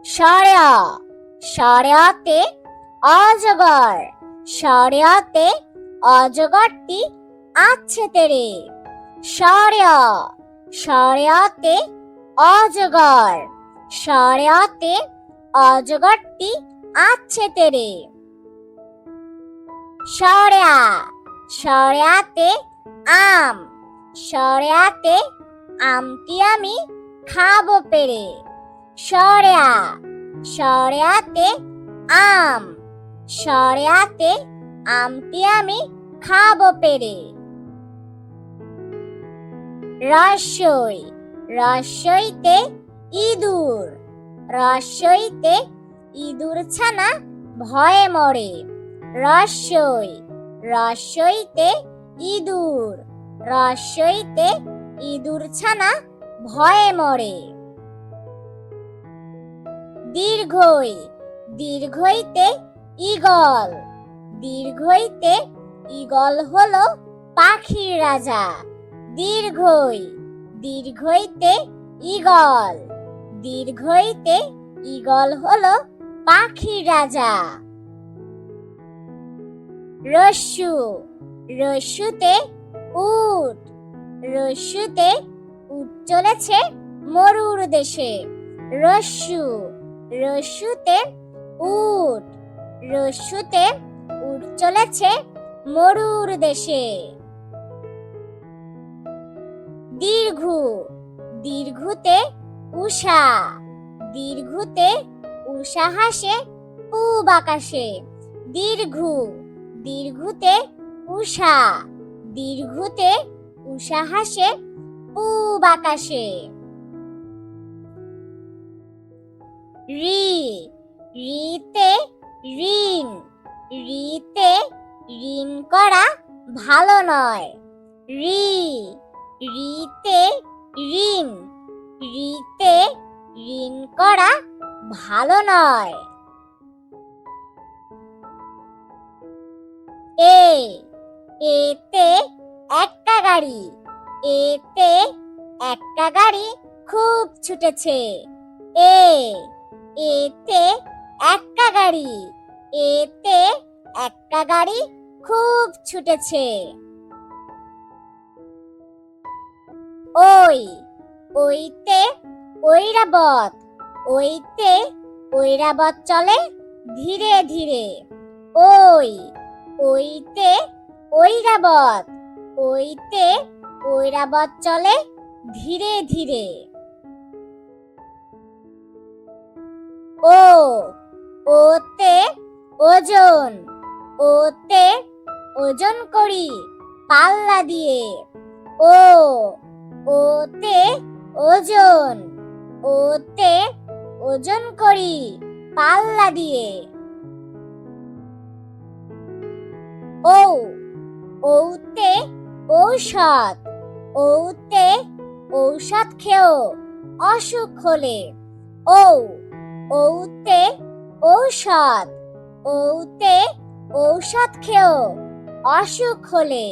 সরেয়া সরেয়াতে অজগর, সরেয়াতে অজগরটি আছে তেরে। সরেয়া সরেয়াতে অজগর, সরেয়াতে অজগরটি আছে তেরে। সরেয়া সরেয়াতে আম, সরেয়াতে আমটি আমি খাবো পেরে। সরেয়া সরেয়াতে আম, সরেয়াতে আমটি আমি খাবো পেরে। রস্যই রস্যইতে ইঁদুর, রস্যইতে ইঁদুর ছানা ভয়ে মরে। রস্যই রস্যইতে ইঁদুর, রস্যইতে ইঁদুর ছানা ভয়ে মরে। দীর্ঘই দীর্ঘইতে ঈগল, দীর্ঘইতে ঈগল হলো পাখির রাজা। দীর্ঘই দীর্ঘইতে ঈগল, দীর্ঘইতে ঈগল হলো পাখির রাজা। রস্যু রস্যুতে উট, রস্যুতে উট চলেছে মরুর দেশে। রস্যু রস্যুতে উট, রস্যুতে উট চলেছে মরুর দেশে। দীর্ঘু দীর্ঘুতে উষা, দীর্ঘুতে উষা হাসে পূব আকাশে। দীর্ঘু দীর্ঘুতে উষা, দীর্ঘুতে উষা হাসে পূব আকাশে। ঋ ঋতে ঋণ, ঋতে ঋণ করা ভালো নয়। ঋ ঋতে ঋণ, ঋতে ঋণ করা ভালো নয়। এতে একটা গাড়ি, এতে একটা গাড়ি খুব ছুটেছে। এতে একটা গাড়ি, এতে একটা গাড়ি খুব ছুটেছে। ওই ওইতে ঐরাবত, ওইতে ঐরাবত চলে ধীরে ধীরে। ওই ওইতে ঐরাবত, ওইতে ঐরাবত চলে ধীরে ধীরে। ওতে ওজন, ওতে ওজন করি পাল্লা দিয়ে। ওতে ওজন, ওতে ওজন করি পাল্লা দিয়ে। ওতে ঔষধ, ওতে ঔষধ খেও অসুখ হলে। ওতে ঔষধ, ওতে ঔষধ খেও অসুখ হলে।